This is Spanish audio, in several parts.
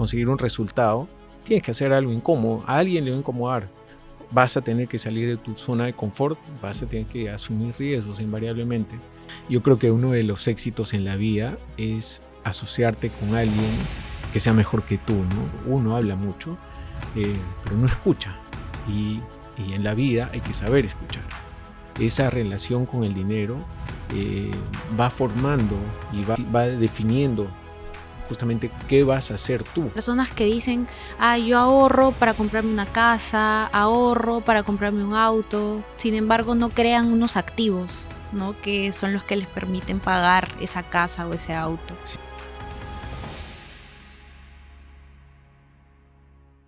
conseguir un resultado, tienes que hacer algo incómodo. A alguien le va a incomodar. Vas a tener que salir de tu zona de confort, vas a tener que asumir riesgos invariablemente. Yo creo que uno de los éxitos en la vida es asociarte con alguien que sea mejor que tú, ¿no? Uno habla mucho, pero no escucha. Y en la vida hay que saber escuchar. Esa relación con el dinero va formando y va definiendo justamente qué vas a hacer tú. Personas que dicen, yo ahorro para comprarme una casa, ahorro para comprarme un auto, sin embargo no crean unos activos, ¿no? Que son los que les permiten pagar esa casa o ese auto. Sí.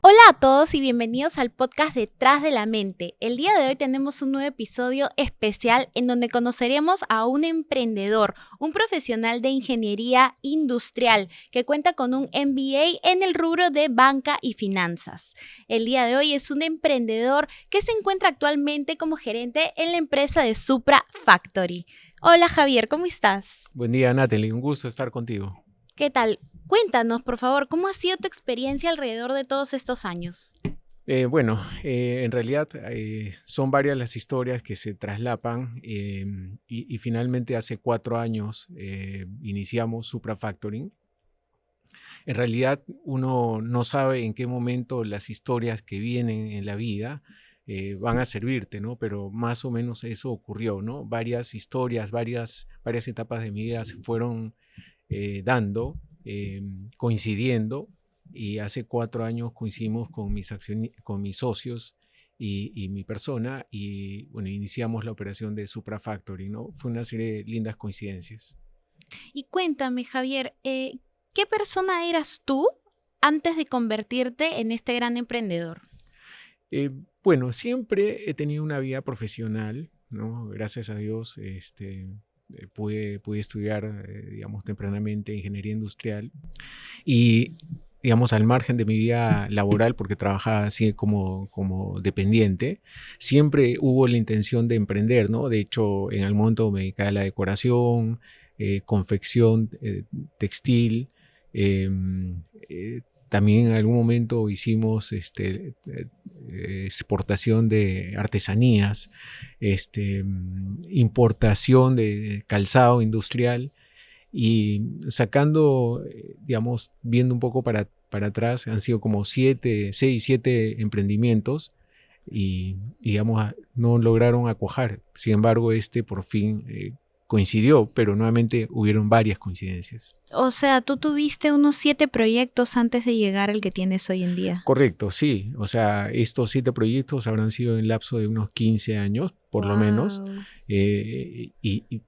Hola a todos y bienvenidos al podcast Detrás de la Mente. El día de hoy tenemos un nuevo episodio especial en donde conoceremos a un emprendedor, un profesional de ingeniería industrial que cuenta con un MBA en el rubro de banca y finanzas. El día de hoy es un emprendedor que se encuentra actualmente como gerente en la empresa de Supra Factory. Hola Javier, ¿cómo estás? Buen día, Natalie, un gusto estar contigo. ¿Qué tal? Cuéntanos, por favor, ¿cómo ha sido tu experiencia alrededor de todos estos años? En realidad son varias las historias que se traslapan y finalmente hace 4 años iniciamos Supra Factoring. En realidad uno no sabe en qué momento las historias que vienen en la vida van a servirte, ¿no? Pero más o menos eso ocurrió, ¿no? Varias historias, varias etapas de mi vida se fueron dando, coincidiendo, y hace 4 años coincidimos con mis socios y mi persona y bueno, iniciamos la operación de Supra Factory, ¿no? Fue una serie de lindas coincidencias. Y cuéntame, Javier, ¿qué persona eras tú antes de convertirte en este gran emprendedor? Siempre he tenido una vida profesional, ¿no? Gracias a Dios, pude estudiar, digamos, tempranamente ingeniería industrial y, digamos, al margen de mi vida laboral, porque trabajaba así como dependiente, siempre hubo la intención de emprender, ¿no? De hecho, en algún momento me dedicaba a la decoración, confección, textil, también en algún momento hicimos exportación de artesanías, importación de calzado industrial y sacando, digamos, viendo un poco para atrás, han sido como 6, 7 emprendimientos y, digamos, no lograron acuajar. Sin embargo, por fin coincidió, pero nuevamente hubieron varias coincidencias. O sea, tú tuviste unos 7 proyectos antes de llegar al que tienes hoy en día. Correcto, sí. O sea, estos 7 proyectos habrán sido en el lapso de unos 15 años, por lo menos.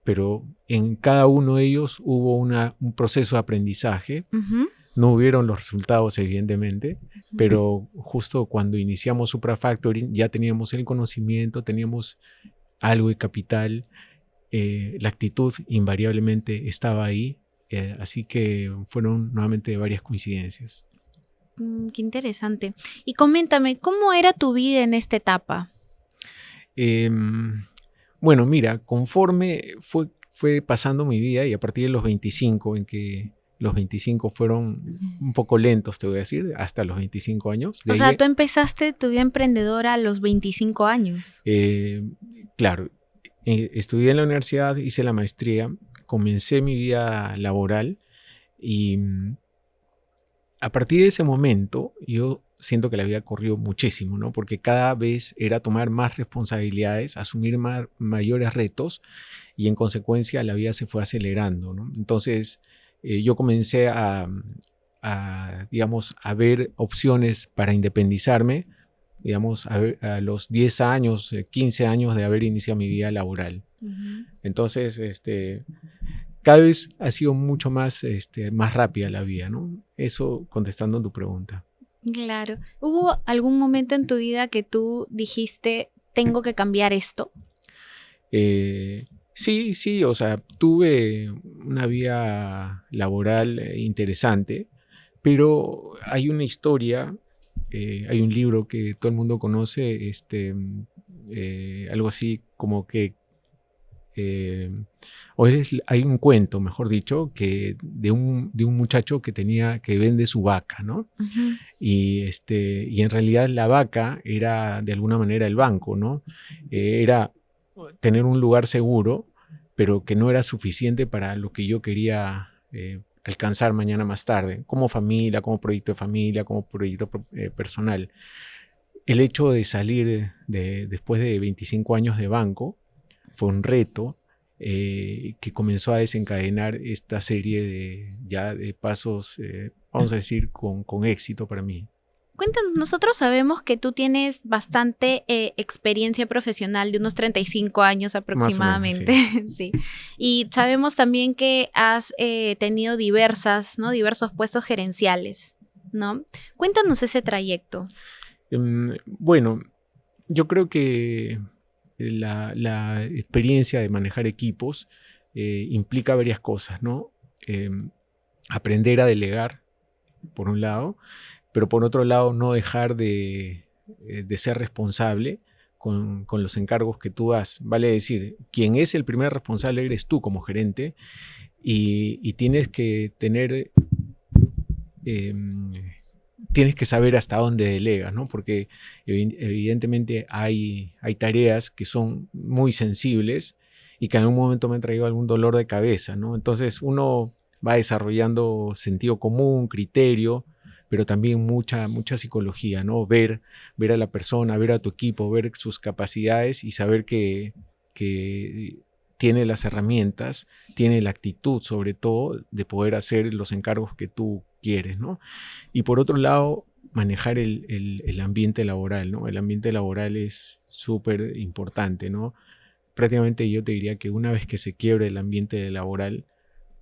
Pero en cada uno de ellos hubo un proceso de aprendizaje. Uh-huh. No hubieron los resultados, evidentemente, pero justo cuando iniciamos Supra Factory ya teníamos el conocimiento, teníamos algo de capital. La actitud invariablemente estaba ahí, así que fueron nuevamente varias coincidencias. Qué interesante. Y coméntame, ¿cómo era tu vida en esta etapa? Mira, conforme fue pasando mi vida y a partir de los 25, en que los 25 fueron un poco lentos, te voy a decir, hasta los 25 años. O sea, tú empezaste tu vida emprendedora a los 25 años. Claro. Estudié en la universidad, hice la maestría, comencé mi vida laboral y a partir de ese momento yo siento que la vida corrió muchísimo, ¿no? Porque cada vez era tomar más responsabilidades, asumir mayores retos y en consecuencia la vida se fue acelerando, ¿no? Entonces yo comencé digamos, a ver opciones para independizarme, digamos, a los 10 años, 15 años de haber iniciado mi vida laboral. Uh-huh. Entonces, cada vez ha sido mucho más rápida la vida, ¿no? Eso contestando a tu pregunta. Claro. ¿Hubo algún momento en tu vida que tú dijiste, tengo que cambiar esto? Sí, o sea, tuve una vida laboral interesante, pero hay una historia. Hay un libro que todo el mundo conoce, algo así como que hay un cuento, mejor dicho, que de un muchacho que vende su vaca, ¿no? Ujú. Y en realidad la vaca era de alguna manera el banco, ¿no? Era tener un lugar seguro, pero que no era suficiente para lo que yo quería alcanzar mañana más tarde, como familia, como proyecto de familia, como proyecto personal. El hecho de salir después de 25 años de banco fue un reto que comenzó a desencadenar esta serie de pasos, vamos a decir, con éxito para mí. Cuéntanos, nosotros sabemos que tú tienes bastante experiencia profesional de unos 35 años Más o menos, aproximadamente, sí. sí. Y sabemos también que has tenido diversos puestos gerenciales, ¿no? Cuéntanos ese trayecto. Bueno, yo creo que la experiencia de manejar equipos implica varias cosas, ¿no? Aprender a delegar, por un lado, pero por otro lado no dejar de ser responsable con los encargos que tú das. Vale decir, quien es el primer responsable eres tú como gerente y tienes que tener... tienes que saber hasta dónde delegas, ¿no? Porque evidentemente hay tareas que son muy sensibles y que en algún momento me han traído algún dolor de cabeza, ¿no? Entonces uno va desarrollando sentido común, criterio, pero también mucha psicología, ¿no? Ver a la persona, ver a tu equipo, ver sus capacidades y saber que tiene las herramientas, tiene la actitud sobre todo de poder hacer los encargos que tú quieres, ¿no? Y por otro lado, manejar el ambiente laboral, ¿no? El ambiente laboral es súper importante, ¿no? Prácticamente yo te diría que una vez que se quiebra el ambiente laboral,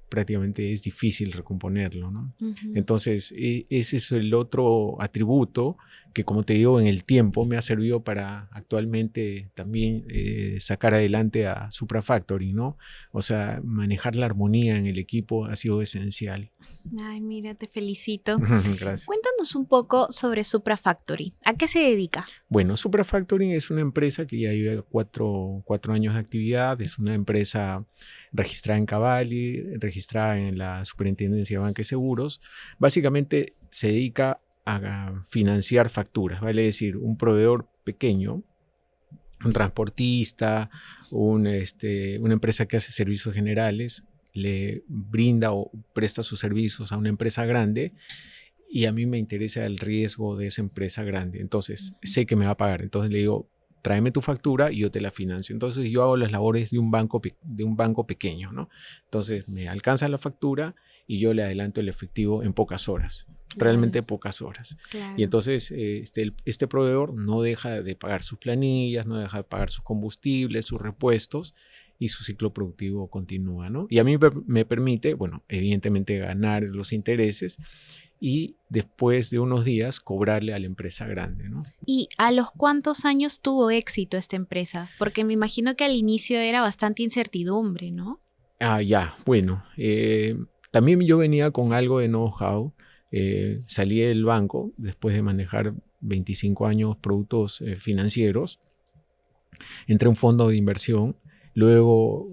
prácticamente es difícil recomponerlo, ¿no? Ujú. Entonces, ese es el otro atributo que, como te digo, en el tiempo me ha servido para actualmente también sacar adelante a Supra Factory, ¿no? O sea, manejar la armonía en el equipo ha sido esencial. Ay, mira, te felicito. Gracias. Cuéntanos un poco sobre Supra Factory. ¿A qué se dedica? Bueno, Supra Factory es una empresa que ya lleva cuatro años de actividad, es una empresa registrada en Cavalli, registrada en la Superintendencia de Banca y Seguros. Básicamente se dedica a financiar facturas, vale decir, un proveedor pequeño, un transportista, una empresa que hace servicios generales, le brinda o presta sus servicios a una empresa grande y a mí me interesa el riesgo de esa empresa grande. Entonces, sé que me va a pagar. Entonces le digo, tráeme tu factura y yo te la financio. Entonces yo hago las labores de un banco pequeño, ¿no? Entonces me alcanza la factura y yo le adelanto el efectivo en pocas horas. Realmente pocas horas. Claro. Y entonces este proveedor no deja de pagar sus planillas, no deja de pagar sus combustibles, sus repuestos, y su ciclo productivo continúa, ¿no? Y a mí me permite, bueno, evidentemente ganar los intereses y después de unos días cobrarle a la empresa grande, ¿no? ¿Y a los cuántos años tuvo éxito esta empresa? Porque me imagino que al inicio era bastante incertidumbre, ¿no? Ya, bueno. También yo venía con algo de know-how. Salí del banco después de manejar 25 años productos financieros. Entré a un fondo de inversión. Luego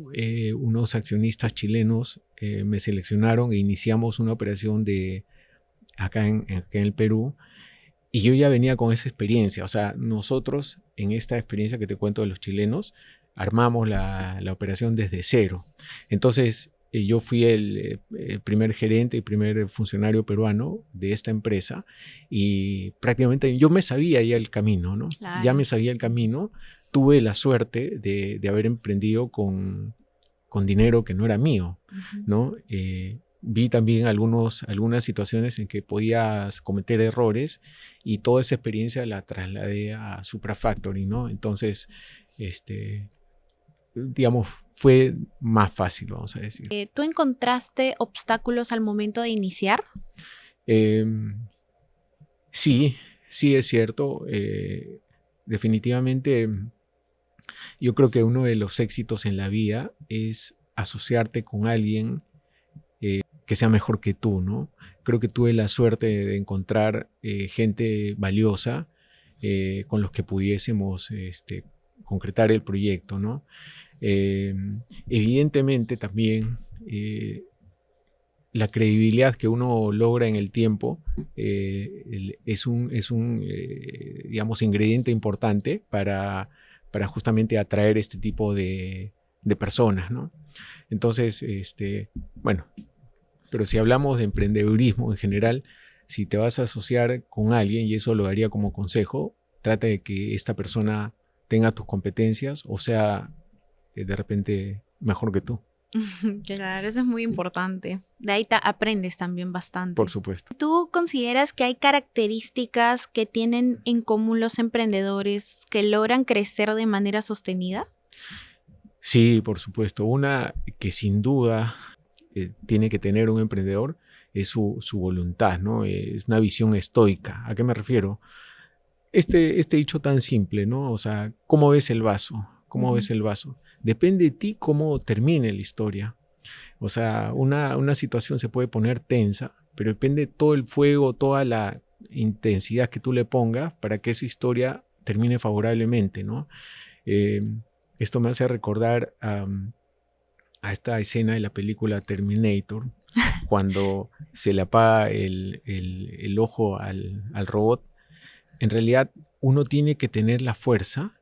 unos accionistas chilenos me seleccionaron e iniciamos una operación acá en el Perú. Y yo ya venía con esa experiencia. O sea, nosotros en esta experiencia que te cuento de los chilenos, armamos la operación desde cero. Entonces, yo fui el primer gerente y primer funcionario peruano de esta empresa y prácticamente yo me sabía ya el camino, ¿no? Claro. Ya me sabía el camino. Tuve la suerte de haber emprendido con dinero que no era mío, ¿no? Vi también algunas situaciones en que podías cometer errores y toda esa experiencia la trasladé a Supra Factory, ¿no? Entonces, digamos, fue más fácil, vamos a decir. ¿Tú encontraste obstáculos al momento de iniciar? Sí, sí es cierto. Definitivamente, yo creo que uno de los éxitos en la vida es asociarte con alguien que sea mejor que tú, ¿no? Creo que tuve la suerte de encontrar gente valiosa con los que pudiésemos concretar el proyecto, ¿no? Eh, Evidentemente también la credibilidad que uno logra en el tiempo es un digamos, ingrediente importante para justamente atraer este tipo de personas, ¿no? Entonces, bueno, pero si hablamos de emprendedurismo en general, si te vas a asociar con alguien, y eso lo daría como consejo, trata de que esta persona tenga tus competencias o sea de repente mejor que tú, Claro, eso es muy importante. De ahí aprendes también por bastante. supuesto. ¿Tú consideras que hay características que tienen en común los emprendedores que logran crecer de manera sostenida? Sí, por supuesto. Una que sin duda tiene que tener un emprendedor es su voluntad, ¿no? Es una visión estoica. ¿A qué me refiero? Este dicho tan simple, ¿no? O sea, ¿cómo ves el vaso? ¿Cómo ves el vaso? Depende de ti cómo termine la historia. O sea, una situación se puede poner tensa, pero depende de todo el fuego, toda la intensidad que tú le pongas para que esa historia termine favorablemente, ¿no? Eh, Esto me hace recordar a esta escena de la película Terminator, cuando se le apaga el ojo al robot. En realidad, uno tiene que tener la fuerza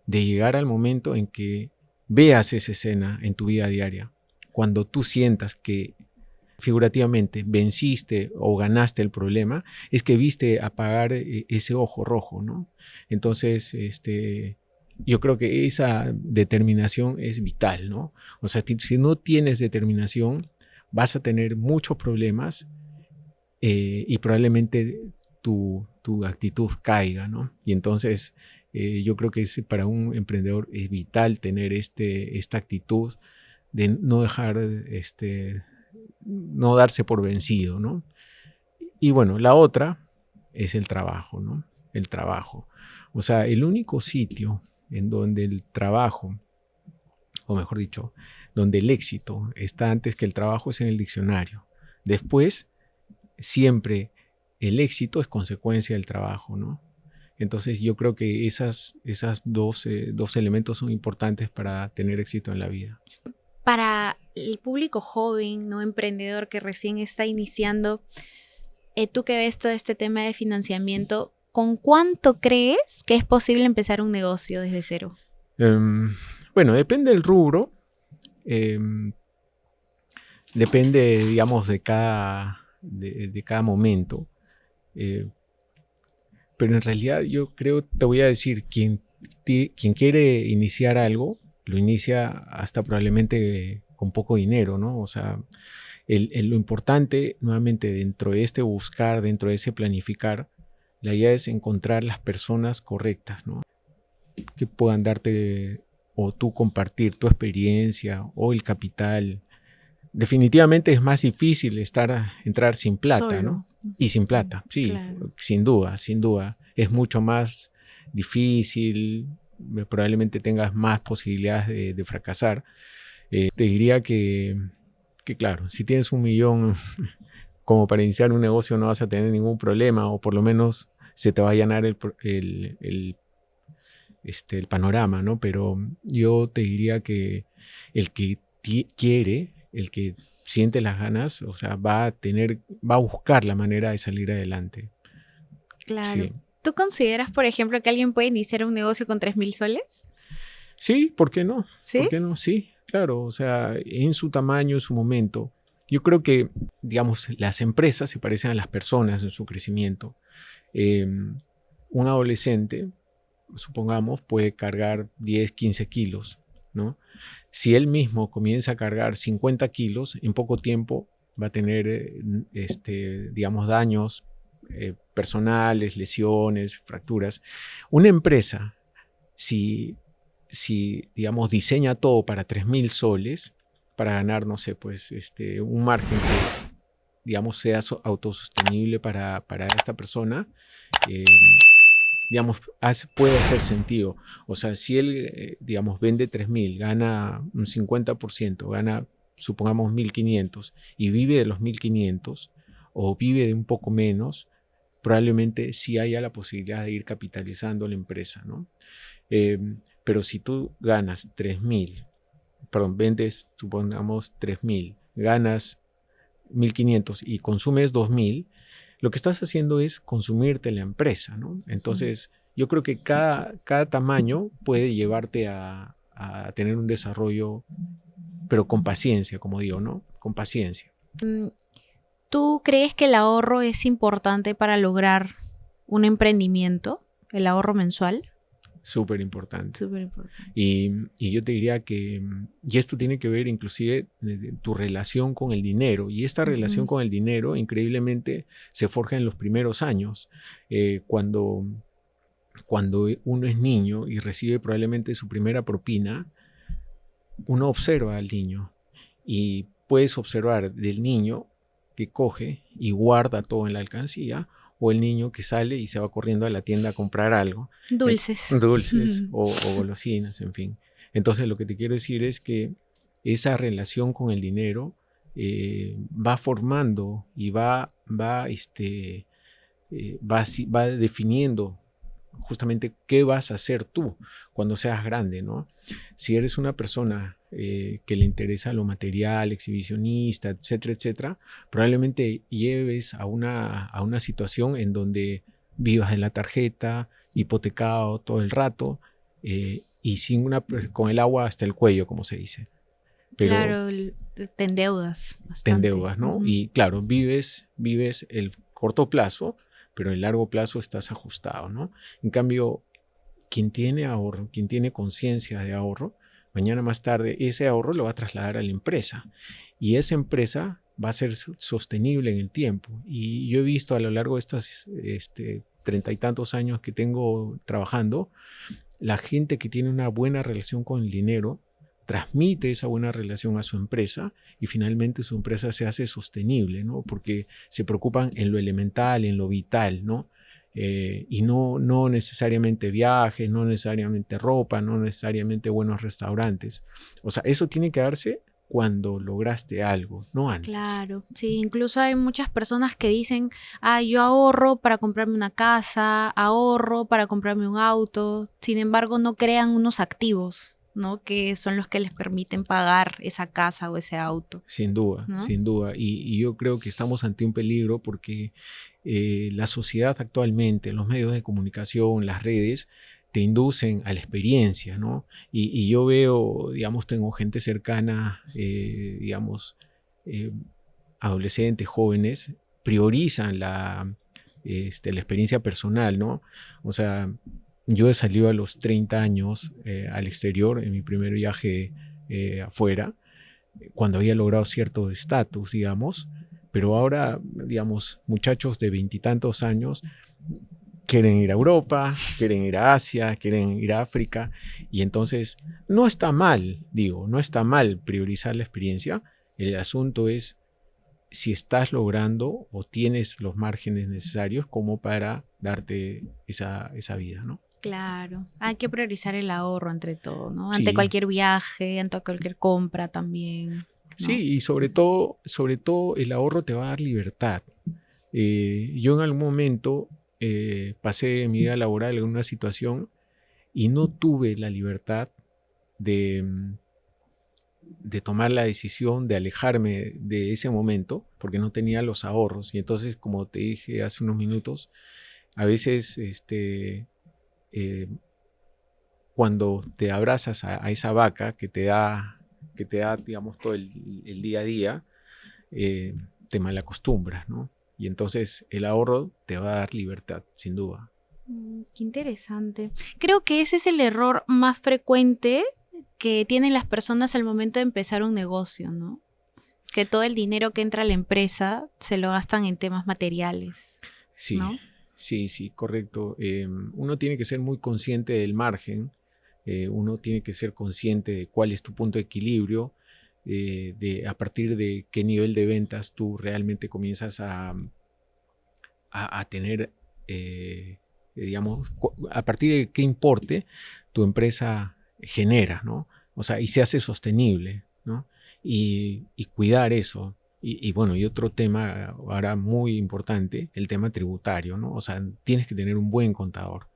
de llegar al momento en que veas esa escena en tu vida diaria. Cuando tú sientas que figurativamente venciste o ganaste el problema, es que viste apagar ese ojo rojo, ¿no? Entonces, yo creo que esa determinación es vital, ¿no? O sea, si no tienes determinación, vas a tener muchos problemas y probablemente tu actitud caiga, ¿no? Y entonces yo creo que para un emprendedor es vital tener esta actitud de no dejar, no darse por vencido, ¿no? Y bueno, la otra es el trabajo, ¿no? El trabajo. O sea, el único sitio en donde el trabajo, o mejor dicho, donde el éxito está antes que el trabajo es en el diccionario. Después, siempre el éxito es consecuencia del trabajo, ¿no? Entonces yo creo que esas dos elementos son importantes para tener éxito en la vida. Para el público joven, no emprendedor que recién está iniciando, tú que ves todo este tema de financiamiento, ¿con cuánto crees que es posible empezar un negocio desde cero? Bueno, depende del rubro, depende, digamos, de cada momento. Pero en realidad yo creo, te voy a decir, quien quiere iniciar algo, lo inicia hasta probablemente con poco dinero, ¿no? O sea, lo importante, nuevamente, dentro de este buscar, dentro de ese planificar, la idea es encontrar las personas correctas, ¿no? Que puedan darte o tú compartir tu experiencia o el capital. Definitivamente es más difícil entrar sin plata, Solo. ¿no? Y sin plata, sí, Claro. sin duda, sin duda. Es mucho más difícil, probablemente tengas más posibilidades de fracasar. Te diría que, claro, si tienes 1 millón como para iniciar un negocio no vas a tener ningún problema, o por lo menos se te va a llenar el panorama, ¿no? Pero yo te diría que el que quiere, el que siente las ganas, o sea, va a buscar la manera de salir adelante. Claro. Sí. ¿Tú consideras, por ejemplo, que alguien puede iniciar un negocio con 3,000 soles? Sí, ¿por qué no? ¿Sí? ¿Por qué no? Sí, claro, o sea, en su tamaño, en su momento. Yo creo que, digamos, las empresas se parecen a las personas en su crecimiento. Un adolescente, supongamos, puede cargar 10, 15 kilos, ¿no? Si él mismo comienza a cargar 50 kilos, en poco tiempo va a tener, digamos, daños personales, lesiones, fracturas. Una empresa, si digamos, diseña todo para 3,000 soles, para ganar, no sé, pues, un margen que, digamos, sea autosostenible para esta persona, eh, digamos, puede hacer sentido. O sea, si él, digamos, vende 3,000, gana un 50%, gana, supongamos, 1,500 y vive de los 1,500 o vive de un poco menos, probablemente sí haya la posibilidad de ir capitalizando la empresa, ¿no? Pero si tú ganas 3,000 perdón, vendes, supongamos 3.000, ganas 1.500 y consumes 2.000, lo que estás haciendo es consumirte la empresa, ¿no? Entonces, yo creo que cada tamaño puede llevarte a tener un desarrollo, pero con paciencia, como digo, ¿no? Con paciencia. ¿Tú crees que el ahorro es importante para lograr un emprendimiento? ¿El ahorro mensual? Súper importante. Súper importante. Y yo te diría que, y esto tiene que ver inclusive de tu relación con el dinero, y esta relación con el dinero increíblemente se forja en los primeros años, cuando uno es niño y recibe probablemente su primera propina, uno observa al niño y puedes observar del niño que coge y guarda todo en la alcancía, o el niño que sale y se va corriendo a la tienda a comprar algo. Dulces. Dulces o golosinas, en fin. Entonces lo que te quiero decir es que esa relación con el dinero va formando y va definiendo justamente qué vas a hacer tú cuando seas grande, ¿no? Si eres una persona que le interesa lo material, exhibicionista, etcétera, etcétera, probablemente lleves a una situación en donde vivas en la tarjeta, hipotecado todo el rato, y con el agua hasta el cuello, como se dice. Pero claro, te endeudas bastante. Te endeudas, ¿no? Y claro, vives el corto plazo, pero en largo plazo estás ajustado, ¿no? En cambio, quien tiene ahorro, quien tiene conciencia de ahorro, mañana más tarde ese ahorro lo va a trasladar a la empresa, y esa empresa va a ser sostenible en el tiempo. Y yo he visto a lo largo de estos 30 y tantos años que tengo trabajando, la gente que tiene una buena relación con el dinero transmite esa buena relación a su empresa, y finalmente su empresa se hace sostenible, ¿no? Porque se preocupan en lo elemental, en lo vital, ¿no? Y no necesariamente viajes, no necesariamente ropa, no necesariamente buenos restaurantes. O sea, eso tiene que darse cuando lograste algo, no antes. Claro, sí, incluso hay muchas personas que dicen, yo ahorro para comprarme una casa, ahorro para comprarme un auto, sin embargo no crean unos activos, ¿no? Que son los que les permiten pagar esa casa o ese auto. Sin duda, ¿no? Sin duda. Y yo creo que estamos ante un peligro porque la sociedad actualmente, los medios de comunicación, las redes, te inducen a la experiencia, ¿no? Y yo veo, digamos, tengo gente cercana, adolescentes, jóvenes, priorizan la experiencia personal, ¿no? O sea, yo he salido a los 30 años al exterior en mi primer viaje afuera, cuando había logrado cierto estatus, digamos, pero ahora, digamos, muchachos de 20 y tantos años quieren ir a Europa, quieren ir a Asia, quieren ir a África, y entonces no está mal, no está mal priorizar la experiencia. El asunto es si estás logrando o tienes los márgenes necesarios como para darte esa vida, ¿no? Claro, hay que priorizar el ahorro entre todo, ¿no? Sí. Ante cualquier viaje, ante cualquier compra también, ¿no? Sí, y sobre todo el ahorro te va a dar libertad. Yo en algún momento pasé mi vida laboral en una situación y no tuve la libertad de tomar la decisión de alejarme de ese momento porque no tenía los ahorros. Y entonces, como te dije hace unos minutos, a veces cuando te abrazas a esa vaca que te da, digamos, todo el día a día, te malacostumbras, ¿no? Y entonces el ahorro te va a dar libertad, sin duda. Qué interesante. Creo que ese es el error más frecuente que tienen las personas al momento de empezar un negocio, ¿no? Que todo el dinero que entra a la empresa se lo gastan en temas materiales, sí, ¿no? Sí, correcto. Uno tiene que ser muy consciente del margen, uno tiene que ser consciente de cuál es tu punto de equilibrio, a partir de qué nivel de ventas tú realmente comienzas a tener, digamos, a partir de qué importe tu empresa genera, ¿no? O sea, y se hace sostenible, ¿no? Y cuidar eso. Y bueno, y otro tema ahora muy importante, el tema tributario, ¿no? O sea, tienes que tener un buen contador.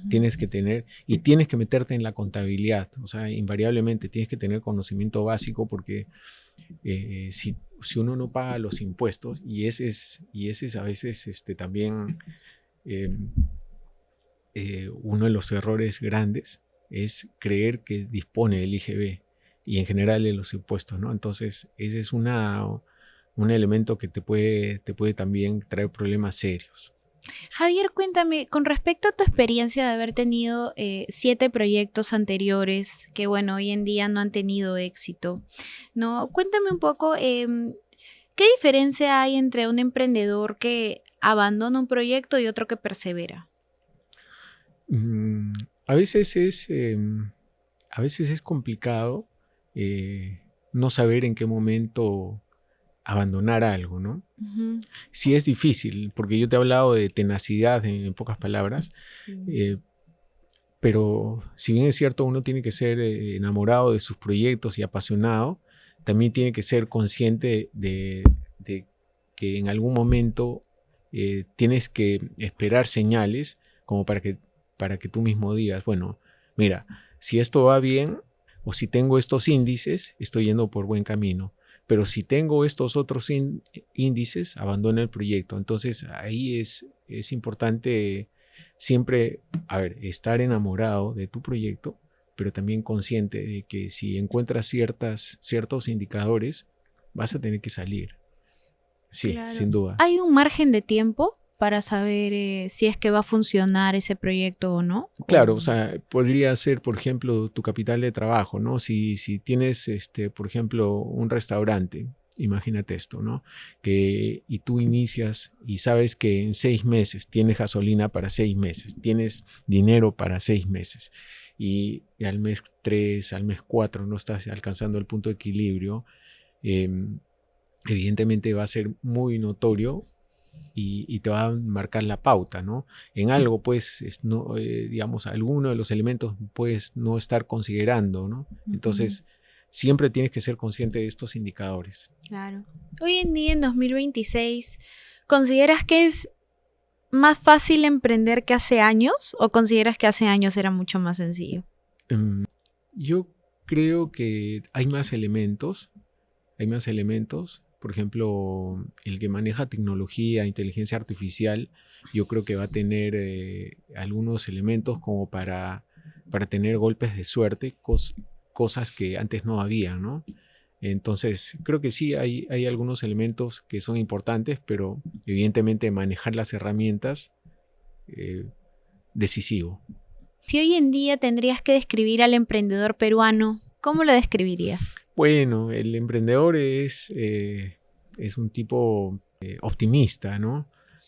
Tienes que tener, y tienes que meterte en la contabilidad, o sea, invariablemente tienes que tener conocimiento básico porque si uno no paga los impuestos, y ese es a veces también eh, uno de los errores grandes, es creer que dispone del IGB y en general de los impuestos, ¿no? Entonces, ese es un elemento que te puede también traer problemas serios. Javier, cuéntame, con respecto a tu experiencia de haber tenido 7 proyectos anteriores que, bueno, hoy en día no han tenido éxito, ¿no? Cuéntame un poco, ¿qué diferencia hay entre un emprendedor que abandona un proyecto y otro que persevera? Mm, a veces es complicado no saber en qué momento abandonar algo, ¿no? Ujú, Sí es difícil, porque yo te he hablado de tenacidad en pocas palabras, sí, eh, pero si bien es cierto, uno tiene que ser enamorado de sus proyectos y apasionado, también tiene que ser consciente de que en algún momento tienes que esperar señales como para que tú mismo digas, bueno, mira, si esto va bien o si tengo estos índices, estoy yendo por buen camino. Pero si tengo estos otros índices, abandono el proyecto. Entonces ahí es importante siempre, a ver, estar enamorado de tu proyecto, pero también consciente de que si encuentras ciertos indicadores, vas a tener que salir. Sí, claro. sin duda. ¿Hay un margen de tiempo para saber si es que va a funcionar ese proyecto o no? Claro, o sea, podría ser, por ejemplo, tu capital de trabajo, ¿no? Si tienes, por ejemplo, un restaurante, imagínate esto, ¿no? Y tú inicias y sabes que en 6 meses tienes gasolina para 6 meses, tienes dinero para 6 meses, y al mes 3, al mes 4 no estás alcanzando el punto de equilibrio, em, evidentemente va a ser muy notorio y te va a marcar la pauta, ¿no? En algo, pues, no, digamos, alguno de los elementos puedes no estar considerando, ¿no? Ujú, Entonces, siempre tienes que ser consciente de estos indicadores. claro. Hoy en día, en 2026, ¿consideras que es más fácil emprender que hace años o consideras que hace años era mucho más sencillo? Em, yo creo que hay más elementos. Por ejemplo, el que maneja tecnología, inteligencia artificial, yo creo que va a tener algunos elementos como para tener golpes de suerte, cosas que antes no había, ¿no? Entonces, creo que sí hay algunos elementos que son importantes, pero evidentemente manejar las herramientas, eh, decisivo. Si hoy en día tendrías que describir al emprendedor peruano, ¿cómo lo describirías? Bueno, el emprendedor es un tipo optimista, ¿no?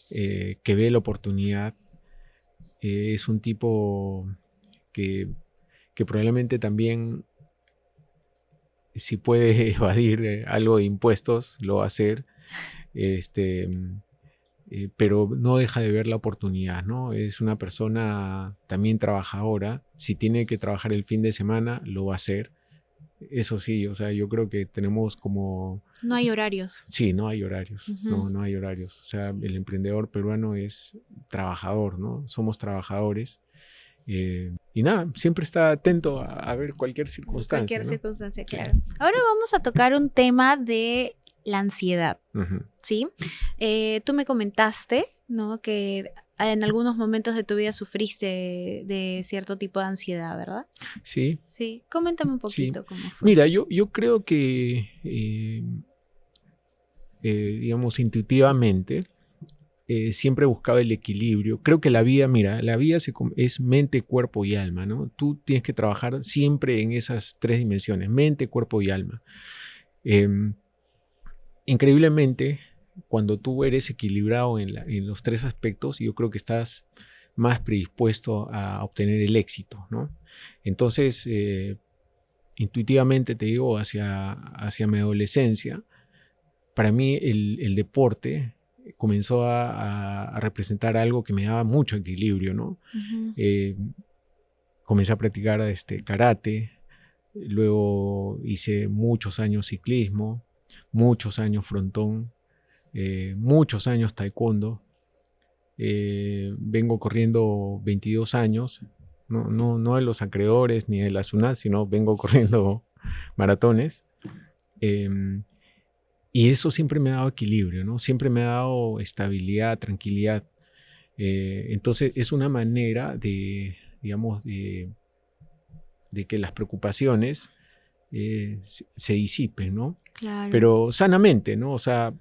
Que ve la oportunidad. Es un tipo que, que probablemente también, si puede evadir algo de impuestos, lo va a hacer. Este, pero no deja de ver la oportunidad, ¿no? Es una persona también trabajadora. Si tiene que trabajar el fin de semana, lo va a hacer. Eso sí, o sea, yo creo que tenemos como... No hay horarios. Sí, no hay horarios, Ujú. no hay horarios. O sea, el emprendedor peruano es trabajador, ¿no? Somos trabajadores. Y nada, siempre está atento a ver cualquier circunstancia, Cualquier ¿no? circunstancia, Sí. claro. Ahora vamos a tocar un tema de la ansiedad, Ujú. ¿sí? Tú me comentaste, ¿no? Que en algunos momentos de tu vida sufriste de cierto tipo de ansiedad, ¿verdad? Sí, Sí. Coméntame un sí. poquito cómo fue. Mira, yo creo que, digamos, intuitivamente, siempre he buscado el equilibrio. Creo que la vida, mira, la vida es mente, cuerpo y alma, ¿no? Tú tienes que trabajar siempre en esas tres dimensiones, mente, cuerpo y alma. Em, Increíblemente, cuando tú eres equilibrado en los tres aspectos, yo creo que estás más predispuesto a obtener el éxito, ¿no? Entonces, intuitivamente te digo, hacia mi adolescencia, para mí el deporte comenzó a representar algo que me daba mucho equilibrio, ¿no? Ujú. Eh, Comencé a practicar karate, luego hice muchos años ciclismo, muchos años frontón, muchos años taekwondo, vengo corriendo 22 años, no de los acreedores ni de la SUNAT, sino vengo corriendo maratones. Y eso siempre me ha dado equilibrio, ¿no? Siempre me ha dado estabilidad, tranquilidad. Entonces es una manera de, digamos, de que las preocupaciones se disipen, ¿no? Claro. Pero sanamente, ¿no? O sea,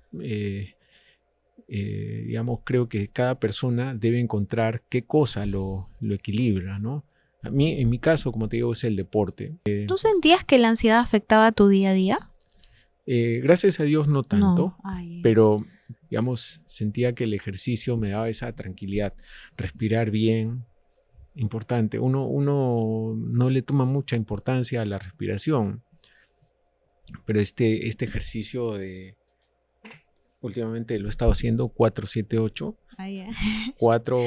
digamos, creo que cada persona debe encontrar qué cosa lo equilibra, ¿no? A mí, en mi caso, como te digo, es el deporte. ¿Tú sentías que la ansiedad afectaba tu día a día? Gracias a Dios no tanto, No. Ay. pero, digamos, sentía que el ejercicio me daba esa tranquilidad. Respirar bien, importante. Uno no le toma mucha importancia a la respiración, pero este ejercicio últimamente lo he estado haciendo 4-7-8. Ay, 4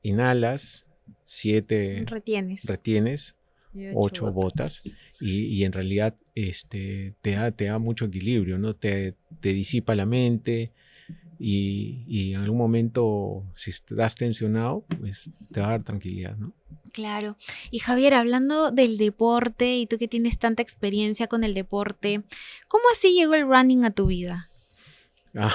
inhalas, 7 retienes. retienes, Y 8 botas. Y en realidad te da mucho equilibrio, ¿no? Te disipa la mente y en algún momento, si estás tensionado, pues te va a dar tranquilidad, ¿no? Claro. Y Javier, hablando del deporte, y tú que tienes tanta experiencia con el deporte, ¿cómo así llegó el running a tu vida? Ah,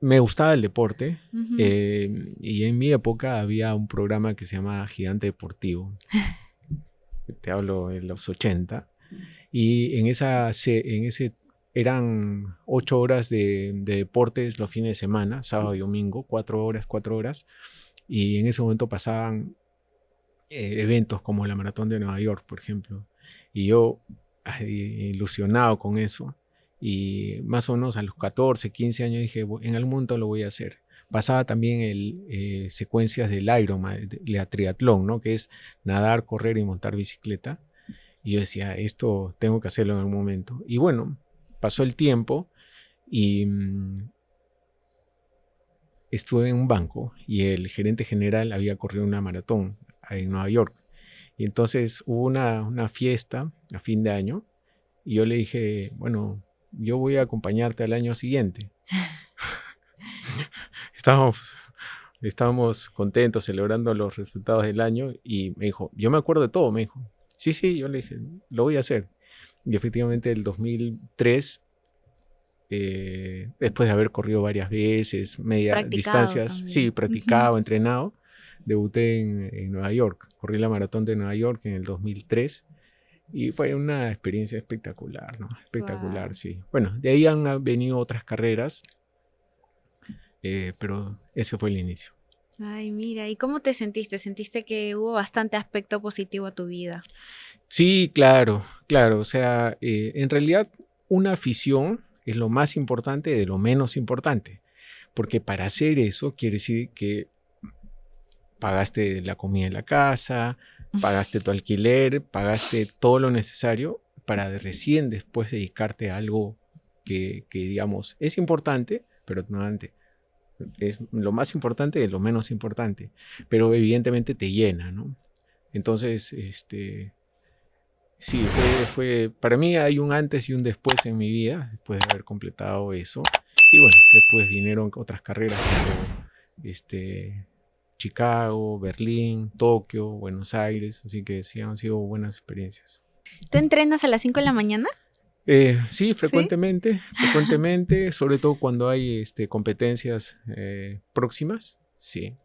me gustaba el deporte. Ujú. Y en mi época había un programa que se llamaba Gigante Deportivo. Te hablo de los 80. Y en ese eran 8 horas de deportes los fines de semana, sábado y domingo, 4 horas. Y en ese momento pasaban eventos como la Maratón de Nueva York, por ejemplo. Y yo, ilusionado con eso, y más o menos a los 14, 15 años dije, en algún momento lo voy a hacer. Pasaba también secuencias del Ironman, la triatlón, ¿no? Que es nadar, correr y montar bicicleta. Y yo decía, esto tengo que hacerlo en algún momento. Y bueno, pasó el tiempo y estuve en un banco y el gerente general había corrido una maratón en Nueva York. Y entonces hubo una fiesta a fin de año y yo le dije, bueno, yo voy a acompañarte al año siguiente. Estábamos contentos celebrando los resultados del año y me dijo, yo me acuerdo de todo, me dijo. Sí, yo le dije, lo voy a hacer. Y efectivamente el 2003, después de haber corrido varias veces, distancias, También. sí, practicado, entrenado, debuté en Nueva York. Corrí la maratón de Nueva York en el 2003 y fue una experiencia espectacular, ¿no? Espectacular, Wow. sí. Bueno, de ahí han venido otras carreras, pero ese fue el inicio. Ay, mira, ¿y cómo te sentiste? ¿Sentiste que hubo bastante aspecto positivo a tu vida? Sí, claro. O sea, en realidad una afición es lo más importante de lo menos importante, porque para hacer eso quiere decir que pagaste la comida en la casa, pagaste tu alquiler, pagaste todo lo necesario para recién después dedicarte a algo que digamos, es importante, pero no antes. Es lo más importante de lo menos importante, pero evidentemente te llena, ¿no? Entonces, sí, para mí hay un antes y un después en mi vida, después de haber completado eso. Y bueno, después vinieron otras carreras como Chicago, Berlín, Tokio, Buenos Aires, así que sí han sido buenas experiencias. ¿Tú entrenas a las 5 de la mañana? Sí, frecuentemente, sobre todo cuando hay competencias próximas, sí.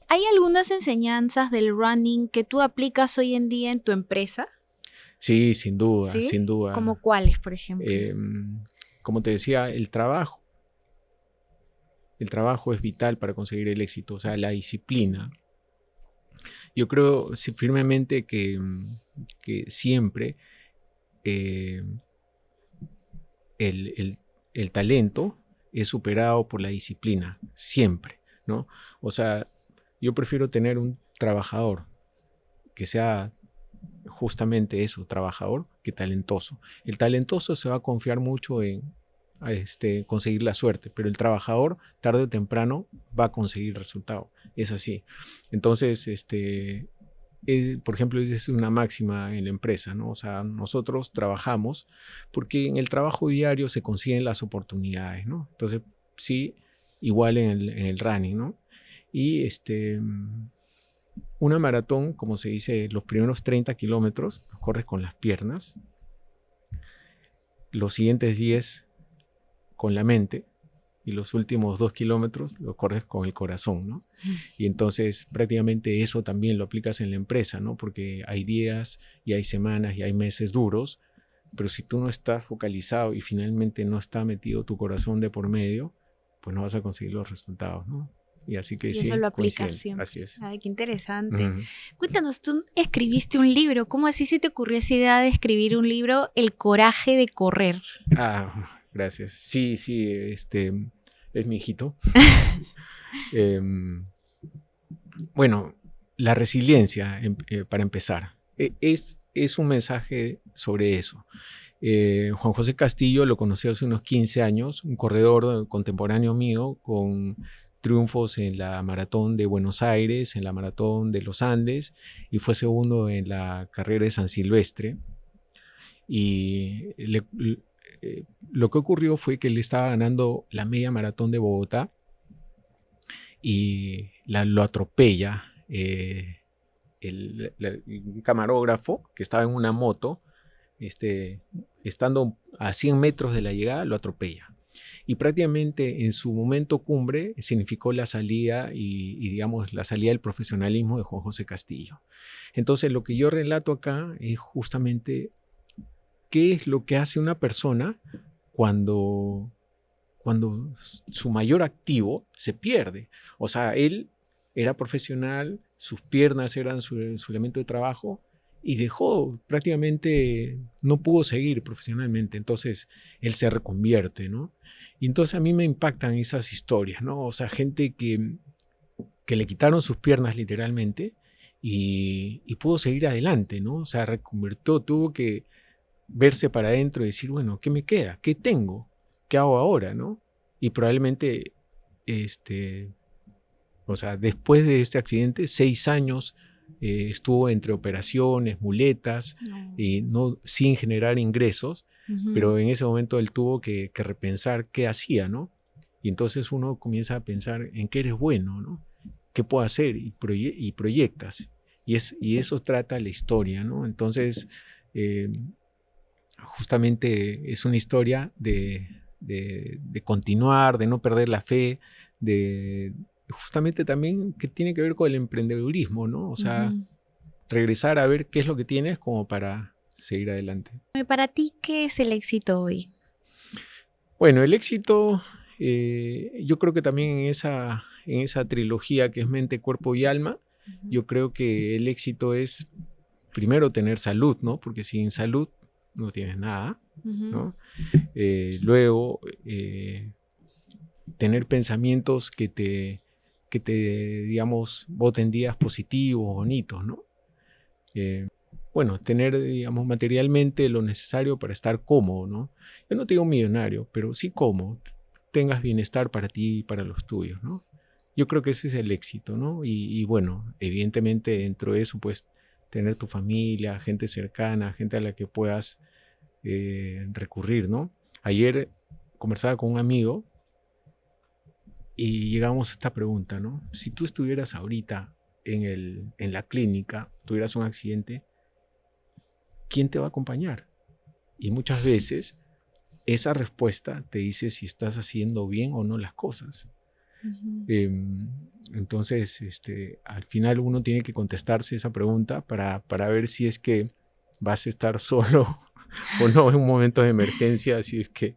¿Hay algunas enseñanzas del running que tú aplicas hoy en día en tu empresa? Sí, sin duda, ¿Sí? sin duda. ¿Como cuáles, por ejemplo? Como te decía, el trabajo es vital para conseguir el éxito, o sea, la disciplina. Yo creo firmemente que siempre el talento es superado por la disciplina, siempre, ¿no? O sea, yo prefiero tener un trabajador que sea justamente eso, trabajador, que talentoso. El talentoso se va a confiar mucho en conseguir la suerte, pero el trabajador tarde o temprano va a conseguir el resultado. Es así. Entonces, por ejemplo, es una máxima en la empresa, ¿no? O sea, nosotros trabajamos porque en el trabajo diario se consiguen las oportunidades, ¿no? Entonces, sí, igual en el running, ¿no? Y una maratón, como se dice, los primeros 30 kilómetros corres con las piernas, los siguientes 10 con la mente y los últimos 2 kilómetros lo corres con el corazón, ¿no? Y entonces prácticamente eso también lo aplicas en la empresa, ¿no? Porque hay días y hay semanas y hay meses duros, pero si tú no estás focalizado y finalmente no está metido tu corazón de por medio, pues no vas a conseguir los resultados, ¿no? Y así que Y sí, eso lo aplicas coinciden. siempre. Así es. Ay, qué interesante. Ujú. Cuéntanos, tú escribiste un libro. ¿Cómo así se te ocurrió esa idea de escribir un libro, El coraje de correr? Gracias. Sí, es mi hijito. Em, bueno, la resiliencia, para empezar, es un mensaje sobre eso. Juan José Castillo lo conocí hace unos 15 años, un corredor contemporáneo mío con triunfos en la maratón de Buenos Aires, en la maratón de los Andes, y fue segundo en la carrera de San Silvestre. Y lo que ocurrió fue que él estaba ganando la media maratón de Bogotá y lo atropella un camarógrafo que estaba en una moto, estando a 100 metros de la llegada, lo atropella. Y prácticamente en su momento cumbre significó la salida y digamos la salida del profesionalismo de Juan José Castillo. Entonces lo que yo relato acá es justamente qué es lo que hace una persona cuando su mayor activo se pierde. O sea, él era profesional, sus piernas eran su elemento de trabajo y dejó, prácticamente no pudo seguir profesionalmente. Entonces, él se reconvierte, ¿no? Y entonces a mí me impactan esas historias, ¿no? O sea, gente que le quitaron sus piernas literalmente y pudo seguir adelante, ¿no? O sea, reconvirtió, tuvo que verse para adentro y decir, bueno, ¿qué me queda? ¿Qué tengo? ¿Qué hago ahora, no? Y probablemente, o sea, después de este accidente, 6 años estuvo entre operaciones, muletas, sin generar ingresos, pero en ese momento él tuvo que repensar qué hacía, ¿no? Y entonces uno comienza a pensar en qué eres bueno, ¿no? ¿Qué puedo hacer? Y proyectas. Y eso trata la historia, ¿no? Entonces, justamente es una historia de continuar, de no perder la fe, justamente también que tiene que ver con el emprendedurismo, ¿no? O sea, regresar a ver qué es lo que tienes como para seguir adelante. Para ti, ¿qué es el éxito hoy? Bueno, el éxito, yo creo que también en esa trilogía que es mente, cuerpo y alma, yo creo que el éxito es primero tener salud, ¿no? Porque sin salud no tienes nada, ¿no? Luego, tener pensamientos que te, digamos, boten días positivos, bonitos, ¿no? Bueno, tener, digamos, materialmente lo necesario para estar cómodo, ¿no? Yo no te digo millonario, pero sí cómodo, tengas bienestar para ti y para los tuyos, ¿no? Yo creo que ese es el éxito, ¿no? Y bueno, evidentemente dentro de eso, pues, tener tu familia, gente cercana, gente a la que puedas recurrir, ¿no? Ayer conversaba con un amigo y llegamos a esta pregunta, ¿no? Si tú estuvieras ahorita en la clínica, tuvieras un accidente, ¿quién te va a acompañar? Y muchas veces esa respuesta te dice si estás haciendo bien o no las cosas. Entonces, al final uno tiene que contestarse esa pregunta para ver si es que vas a estar solo o no en un momento de emergencia, si es que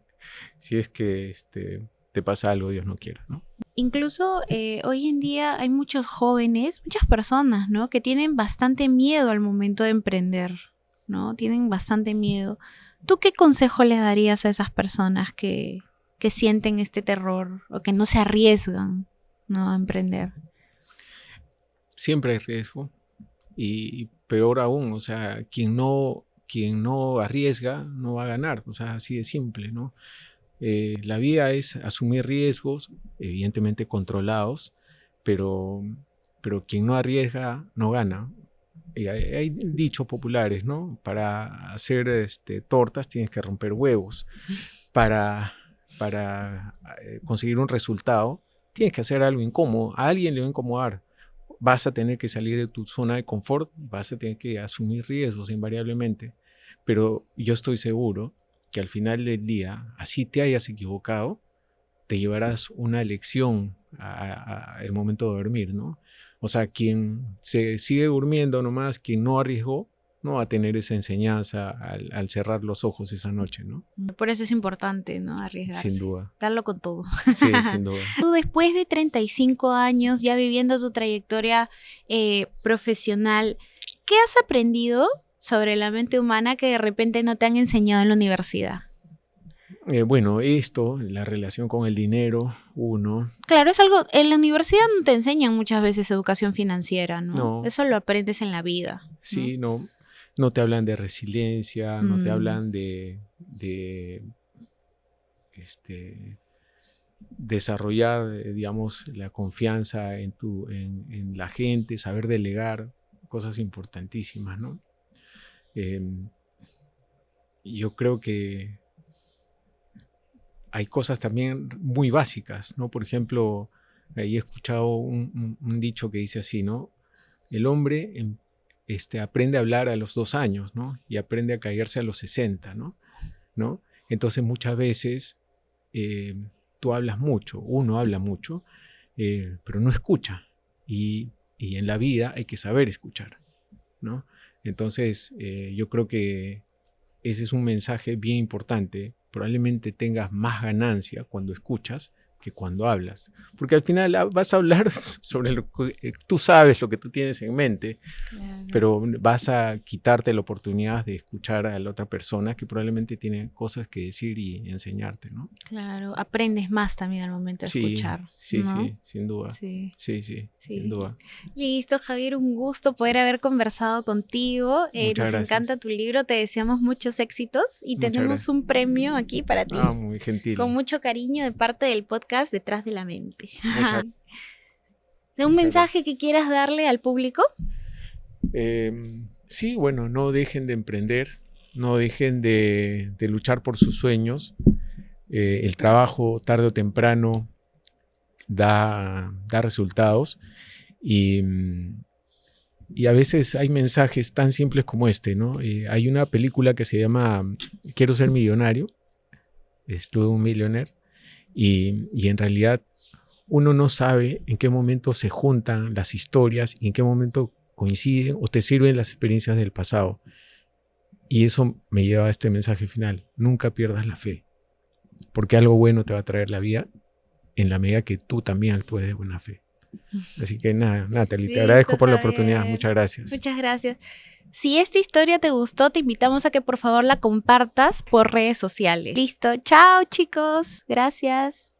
te pasa algo, Dios no quiera, ¿no? Incluso hoy en día hay muchos jóvenes, muchas personas, ¿no? Que tienen bastante miedo al momento de emprender, ¿no? Tienen bastante miedo. ¿Tú qué consejo les darías a esas personas que sienten este terror o que no se arriesgan, ¿no? a emprender? Siempre hay riesgo y peor aún, o sea, quien no arriesga no va a ganar, o sea, así de simple, ¿no? La vida es asumir riesgos, evidentemente controlados, pero quien no arriesga no gana. Y hay dichos populares, ¿no? Para hacer tortas tienes que romper huevos. Para para conseguir un resultado, tienes que hacer algo incómodo. A alguien le va a incomodar. Vas a tener que salir de tu zona de confort, vas a tener que asumir riesgos invariablemente. Pero yo estoy seguro que al final del día, así te hayas equivocado, te llevarás una lección al momento de dormir, ¿no? O sea, quien se sigue durmiendo nomás, quien no arriesgó, no va a tener esa enseñanza al cerrar los ojos esa noche, ¿no? Por eso es importante, ¿no? Arriesgarse. Sin duda. Darlo con todo. Sí, sin duda. Tú después de 35 años, ya viviendo tu trayectoria profesional, ¿qué has aprendido sobre la mente humana que de repente no te han enseñado en la universidad? Bueno, esto, la relación con el dinero, uno. Claro, es algo, en la universidad no te enseñan muchas veces educación financiera, ¿no? No. Eso lo aprendes en la vida, ¿no? Sí, no te hablan de resiliencia, no te hablan de desarrollar, digamos, la confianza en la gente, saber delegar, cosas importantísimas, ¿no? Yo creo que hay cosas también muy básicas, ¿no? Por ejemplo, ahí he escuchado un dicho que dice así, ¿no? El hombre aprende a hablar a los 2 años, ¿no? Y aprende a callarse a los 60, ¿no? Entonces muchas veces tú hablas mucho, uno habla mucho, pero no escucha. Y en la vida hay que saber escuchar, ¿no? Entonces yo creo que ese es un mensaje bien importante. Probablemente tengas más ganancia cuando escuchas que cuando hablas. Porque al final vas a hablar sobre lo que tú sabes, lo que tú tienes en mente, claro, pero vas a quitarte la oportunidad de escuchar a la otra persona que probablemente tiene cosas que decir y enseñarte, ¿no? Claro, aprendes más también al momento de escuchar. Sí, ¿no? Sí, sin duda. Sí, sin duda. Listo, Javier, un gusto poder haber conversado contigo. Nos encanta tu libro, te deseamos muchos éxitos y tenemos un premio aquí para ti. Muy gentil. Con mucho cariño de parte del podcast Detrás de la Mente. ¿De un mensaje que quieras darle al público? Sí, bueno, no dejen de emprender, no dejen de luchar por sus sueños. El trabajo tarde o temprano da resultados y a veces hay mensajes tan simples como este, ¿no? Hay una película que se llama Quiero ser millonario, Slumdog Millionaire, y en realidad uno no sabe en qué momento se juntan las historias y en qué momento coinciden o te sirven las experiencias del pasado. Y eso me lleva a este mensaje final. Nunca pierdas la fe, porque algo bueno te va a traer la vida en la medida que tú también actúes de buena fe. Así que nada, Natalie, te agradezco por la oportunidad. Muchas gracias. Muchas gracias. Si esta historia te gustó, te invitamos a que por favor la compartas por redes sociales. Listo. Chao, chicos. Gracias.